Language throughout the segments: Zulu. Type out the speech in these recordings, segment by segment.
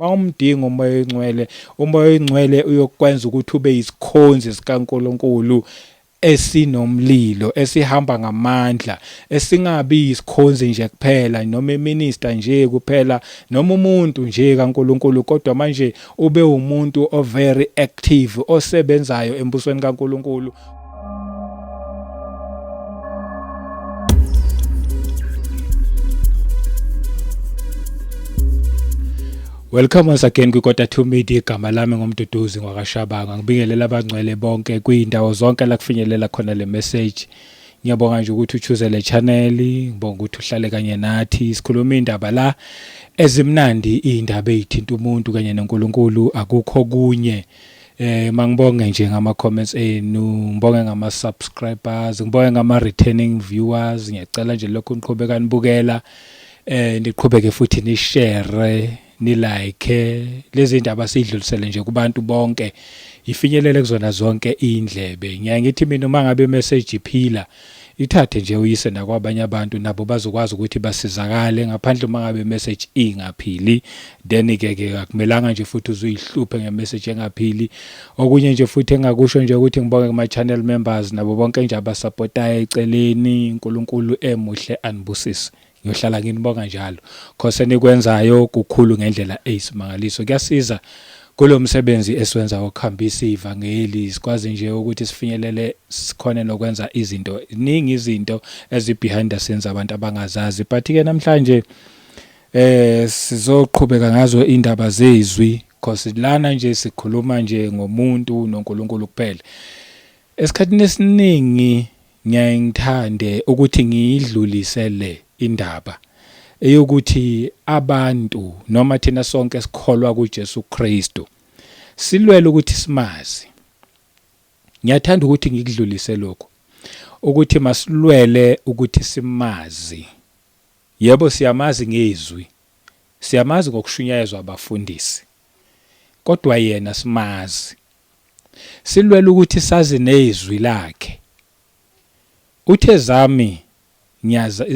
Mawumdinga umoya oyingcwele uyokwenza ukuthi ube isikhonzi sikaNkulunkulu esinomlilo, esihamba ngamandla, esingabi isikhonzi nje kuphela noma iminister nje kuphela noma umuntu nje kaNkulunkulu, kodwa manje ube umuntu o very active osebenzayo embusweni kaNkulunkulu. Welcome once again kwikota 2 Media. Igama lami ngomduduzi ngwakashabanga. Ngibingelela abangcwele bonke kwindawo zonke la kufinyelela khona le message. Ngiyabonga nje ukuthi uchoose le channel, ngibonga ukuthi uhlale kanye nathi sikhuluma indaba la ezimnandi, indaba ezithinta umuntu kanye noNkulunkulu, akukho kunye. Mangibonge nje ngama comments enu, ngibonge ngama subscribers, ngibonge ngama returning viewers. Ngiyacela nje lokho niqhubeka nibukela, niqhubeke futhi ni share, ni like lezi ndaba sidlulisele nje kubantu bonke, ifinyelele kuzona zonke indlebe. Ngiyangithi mina uma ngabe message iphila, ithathe nje uyise nakwabanye abantu nabo bazokwazi ukuthi basizakale, ngaphandle uma ngabe message ingaphili. Then ke akumelanga nje futhi uzuyihluphe ngemessage engaphili. Okunye nje futhi engakusho nje ukuthi ngibonge kuma channel members nabo bonke nje abasupportayo eceleni. uNkulunkulu emuhle anibusise. Ngiyohlala nginibonga njalo because enikwenzayo kukhulu ngendlela eyisimangaliso. Kuyasiza kulo msebenzi esiwenza ukuhambisa ivangeli, sikwazi nje ukuthi sifinyelele sikhone nokwenza izinto iningi, izinto ezi behind the scenes abantu abangazazi. But ke namhlanje sizoqhubeka ngazo indaba zezwi because lana nje sikhuluma nje ngomuntu noNkulunkulu kuphela. Esikhathini esiningi ngiyangithande ukuthi ngiyidlulisele indaba eyokuthi abantu noma thina sonke esikholwa kuJesu Kristu silwele ukuthi simazi. Ngiyathanda ukuthi ngikudlulise lokho ukuthi masilwele ukuthi simazi. Yebo siyamazi ngezwi, siyamazi ngokushunyayezwa abafundisi, kodwa yena simazi. Silwele ukuthi sazi nezwi lakhe. Uthe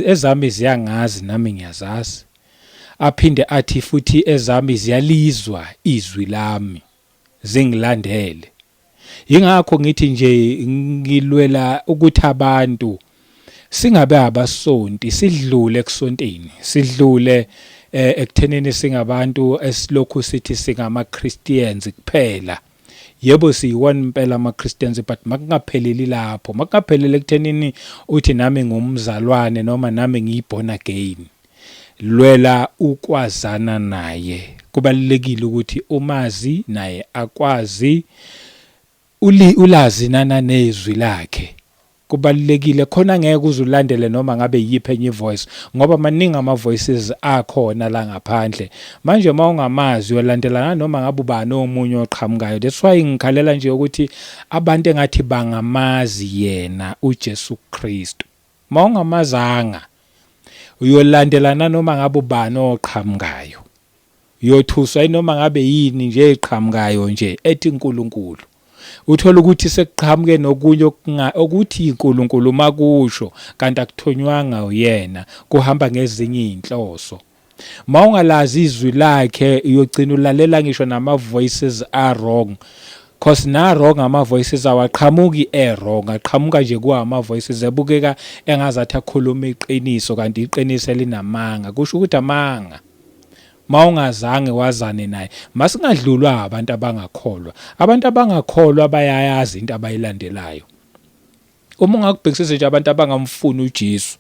ezami ziyangazi nami ngiyazazi, aphinde athi futhi ezami ziyalizwa izwi lami zingilandele. Ingakho ngithi nje ngilwela ukuthi abantu singabe abasonti, sidlule kusonteni, sidlule ekuthenini singabantu esilokhu sithi singama Christians kuphela. Yebo siyiwona impela ama Christians, but makungapheleli lapho, makungaphelele ekuthenini uthi nami ngumzalwane noma nami ngiyiborn again. Lwela ukwazana naye. Kubalulekile ukuthi umazi naye akwazi, ulazi nana nezwi lakhe. Kubalulekile khona ngeke uzulandele noma ngabe yiphi enye voice, ngoba maningi ama voices akhona la ngaphandle. Manje mawungamazi uyalandelana noma ngabe ubani omunye oqhamukayo. That's why ngikhalela nje ukuthi abantu engathi bangamazi yena uJesu Kristu. Mawungamazanga uyolandelana noma ngabe ubani oqhamukayo, uyothuswa noma ngabe yini nje eqhamukayo nje ethi uNkulunkulu. Uthola ukuthi sekuqhamuke nokunye okuthi uNkulunkulu makusho kanti akuthonywanga uyena, kuhamba ngezinye inhloso. Mawungalazi izwi lakhe uyogcina ulalela ngisho nama voices are wrong, because na wrong ama voices awaqhamuki wrong, aqhamuka nje kuama voices ebukeka engazathi akhuluma iqiniso kanti iqiniso elinamanga. Kusho ukuthi amanga. Mawungazange wazane naye, masingadlulwa abantu abangakholwa. Abantu abangakholwa bayayazi into abayilandelayo. Uma ungakubhekisisa nje abantu abangamfuni uJesu,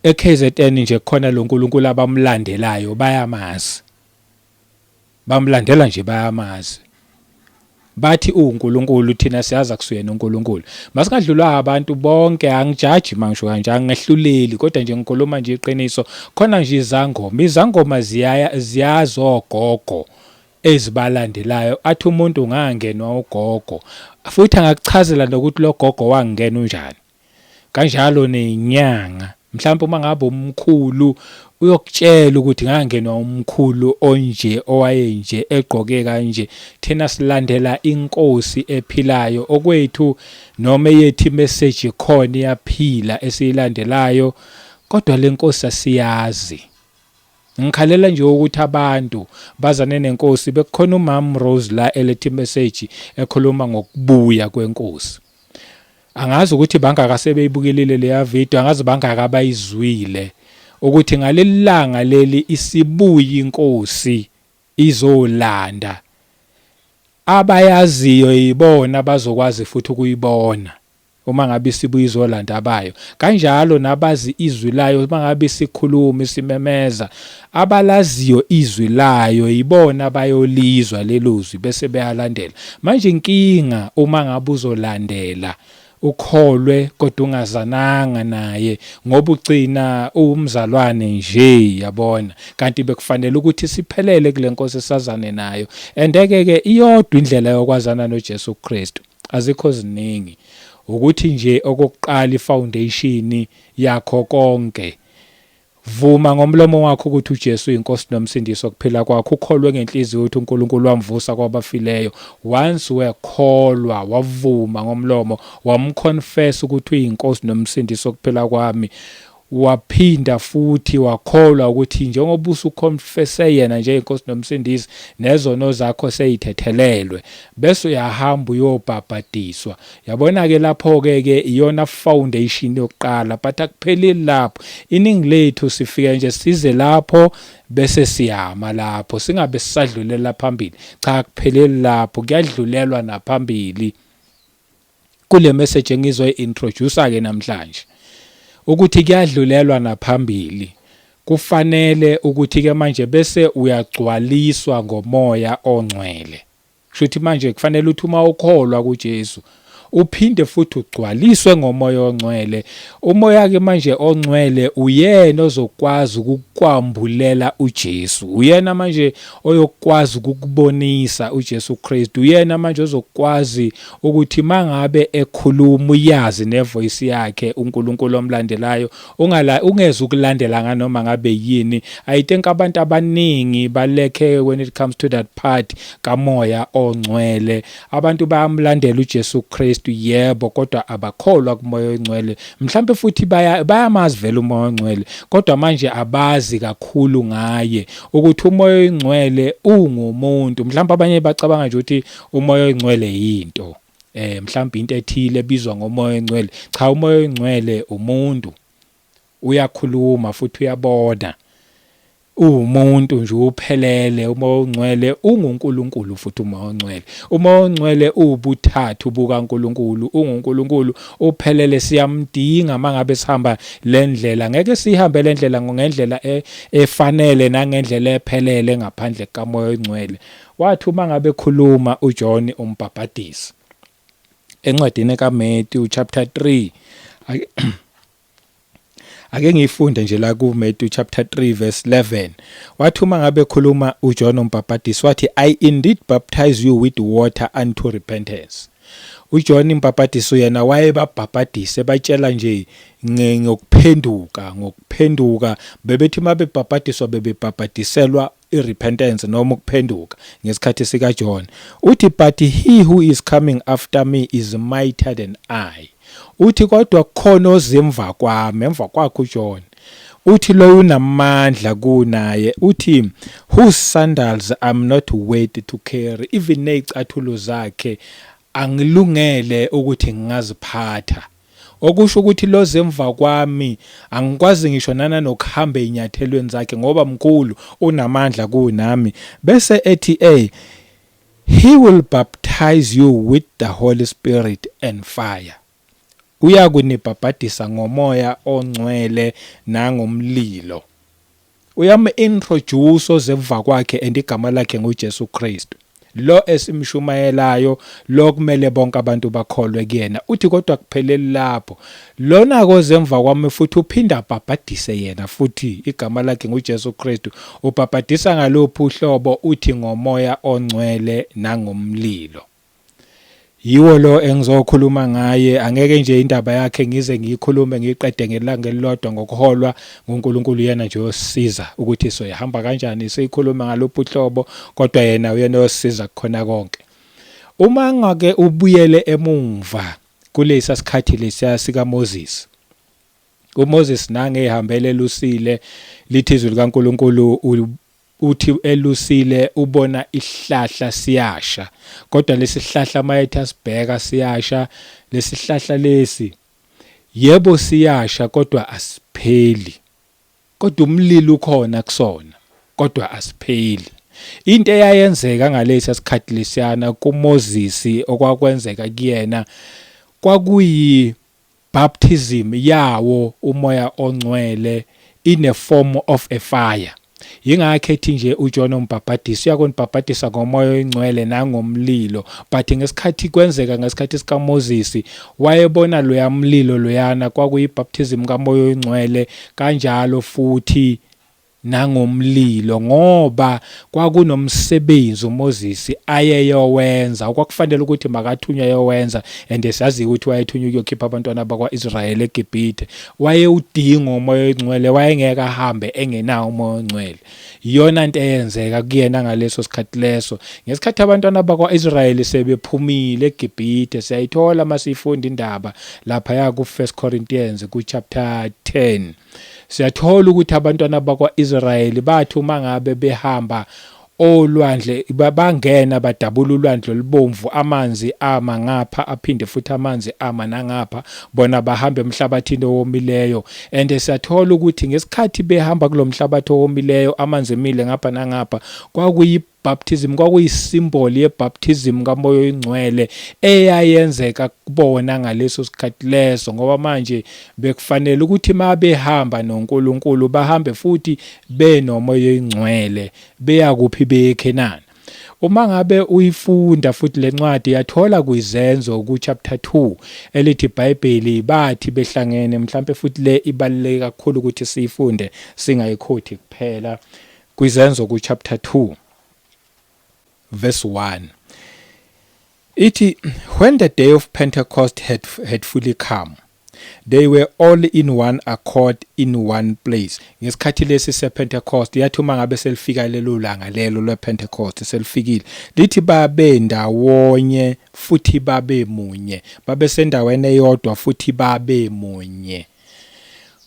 eKZN nje khona lo nkulunkulu abamlandelayo bayamazi. Bamlandela nje bayamazi. Bathi uNkulunkulu, thina siyaza kusuyena uNkulunkulu. Masingadlulwa abantu bonke, angijaji mangisho kanje, angehluleli, kodwa nje ngikhuluma nje iqiniso. Khona nje izangoma ziyazogogo ezibalandelayo. Athi umuntu ungangenwa ugogo, futhi angakuchazela nokuthi lo gogo wangena unjani. Kanjalo nenyanga, mhlawumbe uma ngabe umkhulu uyokutshela ukuthi ngangenwa umkhulu onje owayenje egqoke kanje. Thina silandela inkosi ephilayo, okwethu noma yethi message khona iyaphila esiyilandelayo, kodwa le nkosi asiyazi. ngikhalela nje ukuthi abantu bazane nenkosi bekukhona uMam Rose la elethi message ekhuluma ngokubuya kwenkosi. Angazi ukuthi bangaka sebeyibukelile leya video, angazi bangaka abayizwile ukuthi ngalelilanga leli isibuyi inkosi izolanda. Abayaziyo yibona bazokwazi futhi ukuyibona uma ngabe isibuyi izolanda abayo. Kanjalo nabazi izwi layo uma ngabe sikhuluma isimemeza, abalaziyo izwi layo yibona bayolizwa lelo zwi bese beyalandela. Manje inkinga uma ngabe uzolandela ukholwe kodwa ungazananga naye ngoba ugcina umzalwane nje, yabona, kanti bekufanele ukuthi siphelele kule nkosi sazane nayo. Andeke-ke iyodwa indlela yokwazana noJesu Kristu, azikho ziningi, ukuthi nje okokuqala ifoundation yakho konke, vuma ngomlomo wakho ukuthi uJesu inkosi nomsindisi wokuphila kwakho, ukholwe ngenhliziyo ukuthi uNkulunkulu wamvusa kwabafileyo. Once wekholwa, wavuma ngomlomo, wamconfess ukuthi uyinkosi nomsindisi wokuphila kwami, waphinda futhi wakholwa ukuthi njengoba usuconfesse yena njengeinkosi nomsindisi, nezono zakho seyithethelelwe, bese uyahamba uyobhabhadiswa. Yabona-ke lapho-ke iyona foundation yokuqala, but akupheleli lapho. Iningi lethu sifika nje size lapho bese siyama lapho, singabe sisadlulela phambili. Cha, akupheleli lapho, kuyadlulelwa naphambili. Kule message engizoyi-introduce-ke namhlanje ukuthi kuyadlulelwa naphambili, kufanele ukuthi-ke manje bese uyagcwaliswa ngomoya ongcwele. Kushuthi manje kufanele ukuthi uma ukholwa kuJesu uphinde futhi ugcwaliswe ngomoya ongcwele. Umoya-ke manje ongcwele uyena ozokwazi ukukwambulela uJesu, uyena manje oyokwazi ukukubonisa uJesu Kristu, uyena manje ozokwazi ukuthi mangabe ekhuluma uyazi nevoice yakhe uNkulunkulu omlandelayo, ungeze ukulandela nganoma ngabe yini. I think abantu abaningi balekhe when it comes to that part kamoya ongcwele. Abantu bayamlandela uJesu Kristu, yebo, kodwa abakholwa kumoya ongcwele. Mhlawumbe futhi bayamazi vele umoya ongcwele, kodwa manje abazi kakhulu ngaye ukuthi umoya ongcwele ungumuntu. Mhlawumbe abanye bacabanga nje ukuthi umoya ongcwele yinto, mhlawumbe into ethile ebizwa ngomoya ongcwele. Cha, umoya ongcwele umuntu, uyakhuluma futhi uyabona, umuntu nje uphelele. Umoya ongcwele unguNkulunkulu futhi umoya ongcwele. Umoya ongcwele ubuthathu bukaNkulunkulu, unguNkulunkulu uphelele. Siyamdinga mangabe sihamba lendlela, ngeke sihambe lendlela ngendlela efanele nangendlela ephelele ngaphandle kamoya ongcwele. Wathi uma ngabe khuluma uJohn umbhaphatisi encwadini kaMatthew chapter 3, ake ngifunde nje la kuMatthew chapter 3 verse 11. Wathi uma ngabe khuluma uJohn umbhaphatisi wathi, I indeed baptize you with water unto repentance. uJohn umbhaphatisi yena wayebabhabhadise batshela nje ngokuphenduka. Bebethi mabebhabhadiswa bebebhabhadiselwa irepentance noma ukuphenduka ngesikhathi sika John. Uthi but he who is coming after me is mightier than I. Uthi kodwa kukhona ozemva kwami, emva kwakhe uJohn. Uthi lo unamandla kunaye. Uthi whose sandals I'm not worthy to carry, even nezicathulo zakhe angilungele ukuthi ngingaziphatha. Okusho ukuthi lo zemva kwami angikwazi ngisho nokuhamba enyathelweni zakhe ngoba mkhulu, unamandla kunami. Bese ethi he will baptize you with the Holy Spirit and fire. Uyakunibhabhadisa ngomoya ongcwele nangomlilo. Uyam-introduce ozemva kwakhe and igama lakhe nguJesu Kristu, lo esimshumayelayo, lo kumele bonke abantu bakholwe kuyena. Uthi kodwa kupheleli lapho, lona kozemva kwami futhi uphinda abhabhadise yena futhi, igama lakhe nguJesu Kristu, ubhabhadisa ngalophu uhlobo, uthi ngomoya ongcwele nangomlilo. Yiwo lo engizokhuluma ngaye. Angeke nje indaba yakhe ngize ngiyikhulume ngiqede ngelanga elilodwa ngokuholwa nguNkulunkulu, yena nje osisiza ukuthi soyahamba kanjani siyikhuluma ngalophu uhlobo, kodwa yena uyena osisiza khona konke. Uma ngake ubuyele emumva kulesa sikhathi lesiya sika Moses, uMoses nange ehambele elusile lithi izwi likaNkulunkulu uthi elusile ubona isihlahla siyasha, kodwa lesihlahla mayethi asibheka siyasha, lesihlahla lesi yebo siyasha kodwa asipheli, kodwa umlilo ukhona kusona kodwa asipheli. Into eyayenzeka ngalesi sikhathi lesiyana kuMoses okwakwenzeka kuyena kwakuyi baptism yawo umoya ongcwele in a form of a fire. Yingakho ethi nje uJohn umbhaphatisi uyakonibhaphathisa ngomoya oyingcwele nangomlilo, but ngesikhathi kwenzeka ngesikhathi sikaMoses wayebona loya mlilo loyana kwakuyibaptism kamoya oyingcwele kanjalo futhi nangomlilo, ngoba kwakunomsebenzi uMoses ayeyowenza okwakufanele ukuthi makathunywe yowenza, and siyazi ukuthi wayethunywa ukuyokhipha abantwana bakwa-Israyeli eGibhithe. Wayewudinga umoya oyingcwele, wayengeke ahambe engenawo umoya oyingcwele. Iyona nto eyenzeka kuyena ngaleso sikhathi leso. Ngesikhathi abantwana bakwa-Israyeli sebephumile eGibhithe, siyayithola masifunda indaba lapha ku 1 Corinthians ku chapter 10. Siyathola ukuthi abantwana bakwa-Israyeli bathi uma ngabe behamba olwandle bangena badabula ulwandle olubomvu, amanzi ama ngapha aphinde futhi amanzi ama nangapha, bona bahamba emhlabathini owomileyo. And siyathola ukuthi ngesikhathi behamba kulomhlabathi owomileyo amanzi emile ngapha nangapha, baptism kwakuyisimboli yebaptism kamoya oyingcwele eyayenzeka kubona ngaleso sikhathi leso, ngoba manje bekufanele ukuthi mabehamba noNkulunkulu bahambe futhi benomoya oyingcwele beya kuphi beKhenani. Uma ngabe uyifunda futhi lencwadi yathola kuizenzo ku chapter 2 elithi iBhayibheli bathi behlangene, mhlambe futhi le ibaluleke kakhulu ukuthi siyifunde singayikhoti kuphela. Kuizenzo ku chapter 2 verse 1 ithi, when the day of Pentecost had fully come, they were all in one accord in one place. Ngesikhathi lesi sePentecost yathi uma ngabe selifika lelo langa lelo lePentecost selifikile, lithi babe ndawonye futhi babe munye, babe sendaweni eyodwa futhi babe munye,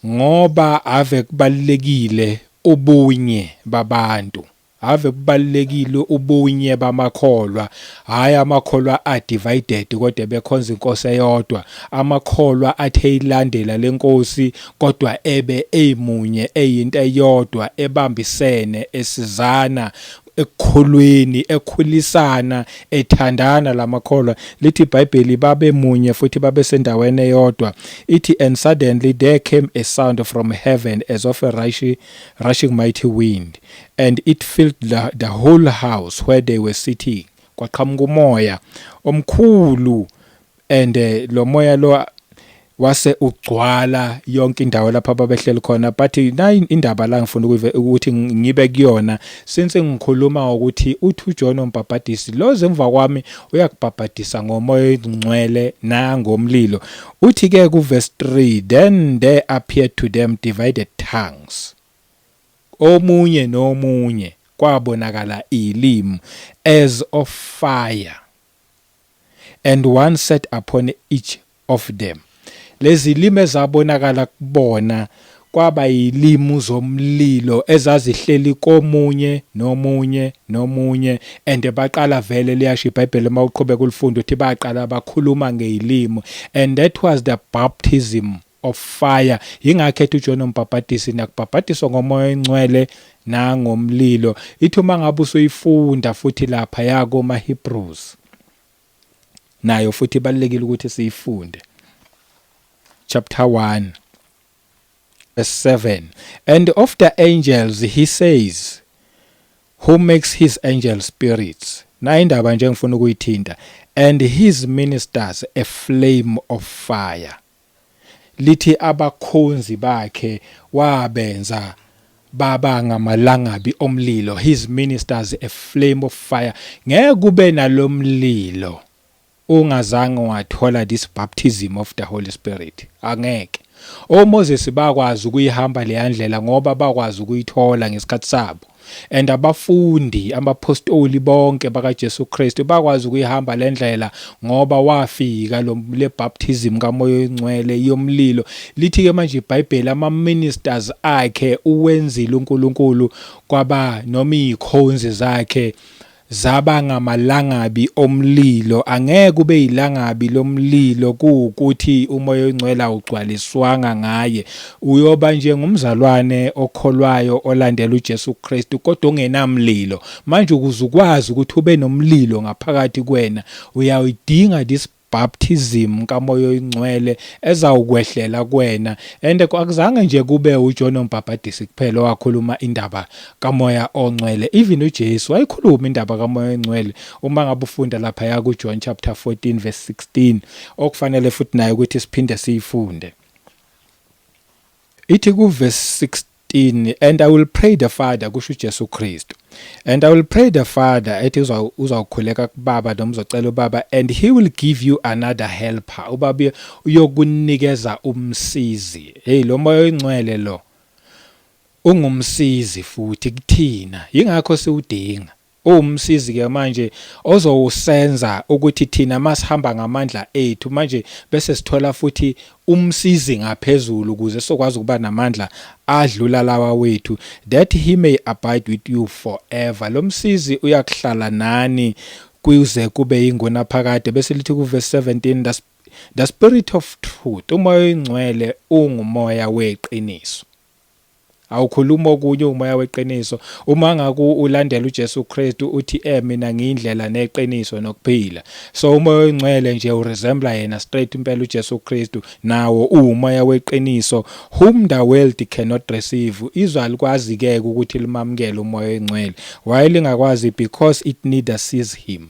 ngoba ave kubalekile ubunye babantu. Ave kubalekile ubunye bamakholwa, hayi amakholwa divided kodwa bekhonza inkosi eyodwa, amakholwa athe ilandela lenkosi kodwa ebe emunye, eyinto eyodwa, ebambisene, esizana ekukholweni, ekhulisana, ethandana lamakholwa. Lithi iBhayibheli babe munye futhi babe sendaweni eyodwa. Ithi, and suddenly there came a sound from heaven as of a rushing mighty wind, and it filled the whole house where they were sitting. Kwaqhamuka umoya omkhulu, and lo moya lo wase ugcwala yonke indawo lapha ababehleli khona. But na indaba la ngifuna ukuthi ngibe kuyona, since ngikhuluma ukuthi uthi uJohn umbhaphatisi loze emva kwami uyakubhaphathisa ngomoya oyingcwele nangomlilo. Uthi ke ku verse 3, then there appeared to them divided tongues, omunye nomunye kwabonakala ilimi as of fire, and one sat upon each of them. Lezi limi ezabonakala kubona kwaba yilimi zomlilo ezazihleli komunye nomunye, and baqala vele liyasho iBhayibheli mawuqhubeka ulifundo uthi baqala bakhuluma ngezilimi, and that was the baptism of fire. Yingakho ethi uJohn umbhaphatisi nakubhaphatiswa ngomoya oyingcwele nangomlilo. Ithi uma ngabe usuyifunda futhi lapha yako maHebrews, nayo futhi balekile ukuthi siyifunde. Chapter 1 verse 7, and of the angels he says, who makes his angels spirits. Na indaba nje ngifuna ukuyithinta, and his ministers a flame of fire. Lithi abakhonzi bakhe wabenza baba ngamalangabi omlilo, his ministers a flame of fire. Ngeke kube nalomlilo ungazange wathola this baptism of the Holy Spirit. Angeke. OMoses bakwazi ukuyihamba le ndlela ngoba bakwazi ukuyithola ngesikhathi sabo. and abafundi abapostoli bonke bakaJesu Kristu bakwazi ukuyihamba le ndlela ngoba wafika le baptism kamoya oyingcwele yomlilo. Lithi-ke manje iBhayibheli ama-ministers akhe uwenzile uNkulunkulu kwaba noma iy'khonzi zakhe zaba ngamalangabi omlilo. Angeke kube ilangabi lomlilo kuwukuthi umoya oyingcwele awugcwaliswanga ngaye. Uyoba nje ngumzalwane okholwayo olandela uJesu Kristu kodwa ongenamlilo. Manje ukuze ukwazi ukuthi ube nomlilo ngaphakathi kwena uyawudinga this baptism kamoya oyingcwele ezawukwehlela kwena. And akuzange nje kube uJohn uMbhaphatisi kuphela owakhuluma indaba kamoya ongcwele, even uJesu wayikhuluma indaba kamoya oyingcwele. Uma ngabe ufunda lapha kuJohn chapter 14 verse 16 okufanele futhi nayo ukuthi siphinde siyifunde. Ithi ku verse 16, and I will pray the Father, kusho uJesu Kristu, and I will pray the Father, ethi uzawukhuleka kubaba noma uzocela ubaba, and he will give you another helper. Ubaba uyokunikeza umsizi. Hey, lo moya oyingcwele lo ungumsizi futhi kuthina, yingakho siwudinga. Umsizi-ke manje ozowusenza ukuthi thina masihamba ngamandla ethu manje bese sithola futhi umsizi ngaphezulu ukuze sokwazi ukuba namandla adlula lawa wethu, that he may abide with you forever. Lo msizi uyakuhlala nani kuze kube yingona phakade. Bese lithi ku verse 17, the spirit of truth, umoya oyingcwele ungumoya weqiniso. Awukhuluma okunye umoya weqiniso. Uma ngaku ulandela uJesu Kristu uthi mina ngiyindlela neqiniso nokuphila. So umoya oyingcwele nje uresemble yena straight impela uJesu Kristu, nawo umoya weqiniso, whom the world cannot receive. Izwe alikwazi-ke ukuthi limamukele umoya oyingcwele. Why lingakwazi? Because it neither sees him.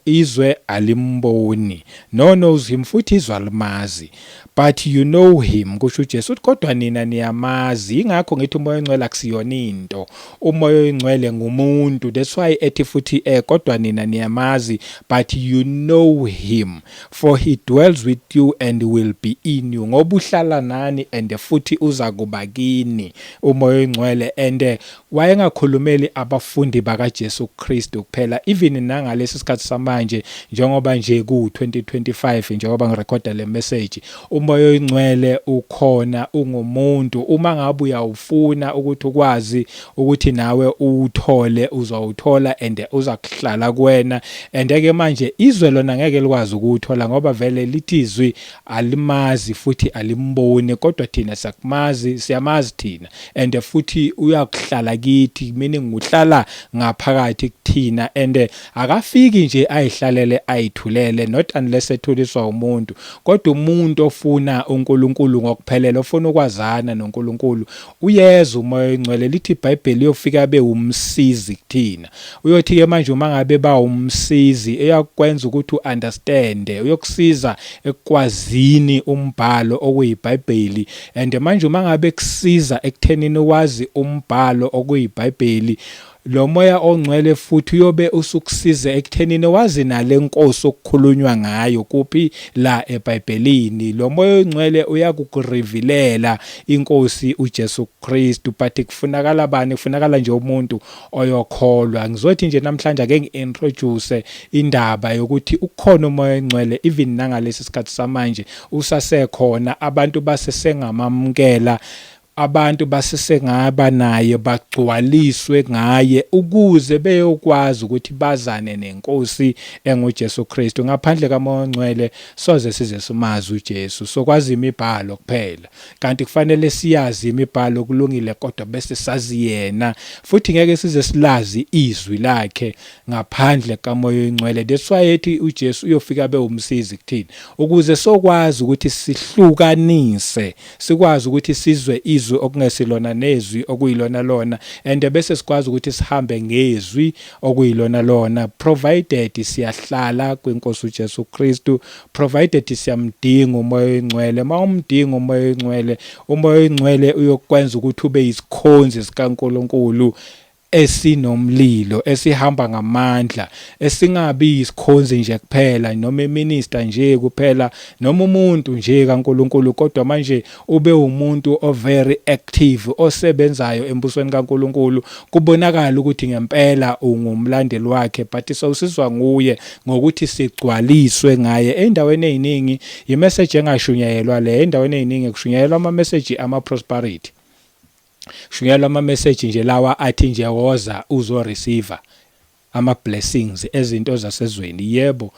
Izwe alimboni, no knows him, futhi izwe alimazi. But you know him, kusho uJesu, kodwa nina niyamazi. Ingakho ngithi umoya oyingcwele akusiyona into, umoya oyingcwele ngumuntu. That's why ethi futhi kodwa nina niyamazi, but you know him, for he dwells with you and will be in you. Ngoba uhlala nani and futhi uza kuba kini umoya oyingcwele. And wayengakhulumeli abafundi bakaJesu Kristu kuphela, even nangalesi sikhathi samanje njengoba nje ku-2025 njengoba ngirekhoda le message, umoya oyingcwele ukhona, ungumuntu. Uma ngabe uyawufuna ukuthi ukwazi ukuthi nawe uwuthole, uzawuthola and uzakuhlala kuwena. And-ke manje izwe lona ngeke likwazi ukuwuthola ngoba vele lithi izwi alimazi futhi alimboni, kodwa thina siyakumazi, siyamazi thina, and futhi uyakuhlala kithi, meaning uhlala ngaphakathi kuthina. And akafiki nje ayihlalele ayithulele, not unless ethuliswa umuntu, kodwa umuntu ofuna uNkulunkulu ngokuphelela, ofuna ukwazana noNkulunkulu, uyeza umoya oyingcwele. Lithi iBhayibheli uyofika abe umsizi kuthina. Uyothi-ke manje uma ngabe ba umsizi eyakwenza ukuthi u-understand, uyokusiza ekwazini umbhalo okuyiBhayibheli. And manje uma ngabe kusiza ekuthenini wazi umbhalo okuyiBhayibheli, lo moya ongcwele futhi uyobe usukusiza ekuthenini wazi nale nkosi okukhulunywa ngayo kuphi la eBhayibhelini. Lo moya ongcwele uyakukurevealela inkosi uJesu Kristu, but kufunakala bani? Kufunakala nje umuntu oyokholwa. Ngizothi nje namhlanje ake ngi-introduce indaba yokuthi ukhona umoya ongcwele, even nangalesi sikhathi samanje usasekhona. Abantu basesengamamukela, abantu basesengaba naye, bagcwaliswe ngaye ukuze beyokwazi ukuthi bazane nenkosi enguJesu Kristu. Ngaphandle kamoya ongcwele soze size simazi uJesu, sokwazi imibhalo kuphela, kanti kufanele siyazi imibhalo kulungile, kodwa bese sazi yena futhi ngeke size silazi izwi lakhe ngaphandle kamoya ongcwele. That's why ethi uJesu uyofika abe umsizi kuthina ukuze sokwazi ukuthi sihlukanise, sikwazi ukuthi sizwe izwi okungesilona nezwi okuyilona lona, and bese sikwazi ukuthi sihambe ngezwi okuyilona lona, provided siyahlala kwiNkosi uJesu Kristu, provided siyamdinga umoya oyingcwele. Ma umdinga umoya oyingcwele, umoya oyingcwele uyokwenza ukuthi ube yisikhonzi sikaNkulunkulu esinomlilo esihamba ngamandla, esingabi isikhonzi nje kuphela noma iminister nje kuphela noma umuntu nje kaNkuluNkulu, kodwa manje ube umuntu o very active osebenzayo embusweni kaNkuluNkulu, kubonakala ukuthi ngempela ungumlandeli wakhe, but sowusizwa nguye ngokuthi sigcwaliswe ngaye. Endaweni eziningi imessage engashunyayelwa le, endaweni eziningi kushunyayelwa ama message ama prosperity, kushunyayelwa ama message nje lawa athi nje woza uzo receive ama blessings ezinto zasezweni. Yebo,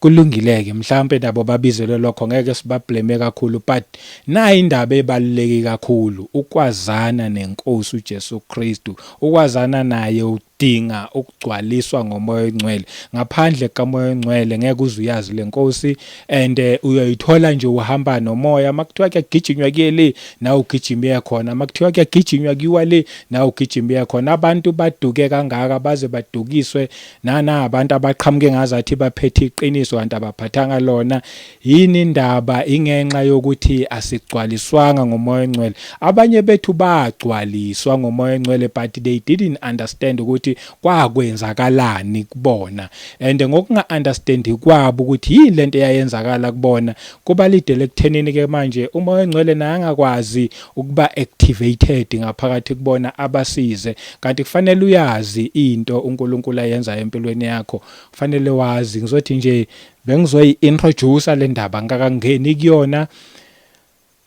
kulungileke mhlambe nabo babizelwe lokho, ngeke sibablame kakhulu, but nayi indaba ebaluleke kakhulu ukwazana nenkosi uJesu Kristu, ukwazana naye udinga ukugcwaliswa ngomoya ongcwele. Ngaphandle kamoya ongcwele ngeke uze uyazi lenkosi, and uyayithola nje uhamba nomoya. Makuthiwa kuyagijinywa kuyele nawe ugijima khona, makuthiwa kuyagijinywa kuyiwa le nawe ugijima khona. Abantu baduke kangaka baze badukiswe abantu abaqhamuke ngazathi baphethe iqiniso kanti abaphathanga lona. Yini indaba? Ingenxa yokuthi asigcwaliswanga ngomoya ongcwele. Abanye bethu bagcwaliswa ngomoya ongcwele but they didn't understand ukuthi kwakwenzakalani kubona, and ngokunga-understandi kwabo ukuthi yini lento eyayenzakala kubona kubalidele ekuthenini ke manje umoya ongcwele naye angakwazi ukuba activated ngaphakathi kubona abasize. Kanti kufanele uyazi into uNkulunkulu ayenzayo empilweni yakho, kufanele wazi. Ngizothi nje bengizoyi-introduce le ndaba ngakangeni kuyona,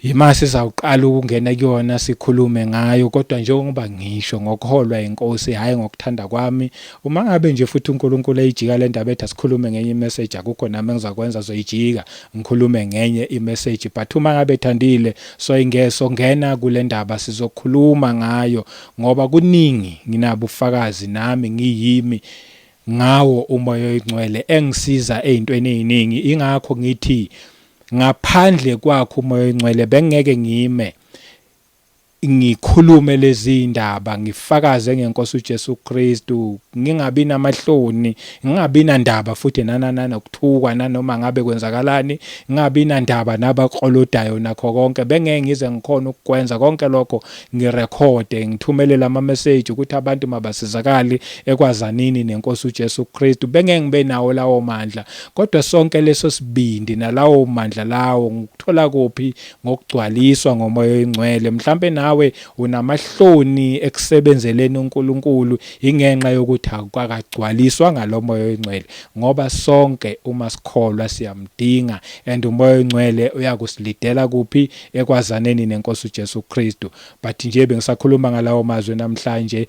imase sizawuqala ukungena kuyona sikhulume ngayo, kodwa njengoba ngisho ngokuholwa inkosi hayi ngokuthanda kwami. Uma ngabe nje futhi uNkulunkulu eyijika le ndaba ethi asikhulume ngenye imessage, akukho nami engizakwenza zoyijika ngikhulume ngenye imessage, but uma ngabe ethandile ngena kule ndaba sizokhuluma ngayo, ngoba kuningi nginabo ufakazi nami ngiyimi ngawo umoya ongcwele engisiza ezintweni eziningi. Ingakho ngithi ngaphandle kwakho umoya ongcwele bengeke ngime ngikhulume lezi ndaba, ngifakaze ngenkosi uJesu Kristu, ngingabi namahloni, ngingabi nandaba futhi nokuthukwa nanoma ngabe kwenzakalani, ngingabi nandaba nabakrolodayo nakho konke. Bengeke ngize ngikhona ukukwenza konke lokho ngirekhode, ngithumelele ama message ukuthi abantu mabasizakali ekwazanini nenkosi uJesu Kristu. Bengeke ngibe nawo lawo mandla, kodwa sonke leso sibindi nalawo mandla lawo ngikuthola kuphi? Ngokugcwaliswa ngomoya ongcwele. Mhlambe nawe unamahloni ekusebenzeleni uNkulunkulu, ingenxa yokuthi akagcwaliswa ngalomoya ongcwele, ngoba sonke uma sikholwa siyamdinga, and umoya ongcwele uyakusilidela kuphi? Ekwazaneni nenkosi uJesu Kristu. But nje bengisakhuluma ngalawo mazwi namhlanje,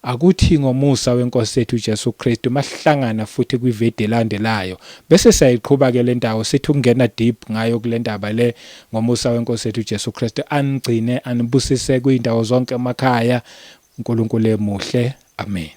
akuthi ngomusa wenkosi yethu uJesu Kristu masihlangana futhi kwividi elandelayo bese siyayiqhubeka ke le ndawo sithi ukungena deep ngayo kule ndaba le ngomusa wenkosi yethu uJesu Kristu. Anigcine anibusise kwindawo zonke emakhaya. uNkulunkulu emuhle. Amen.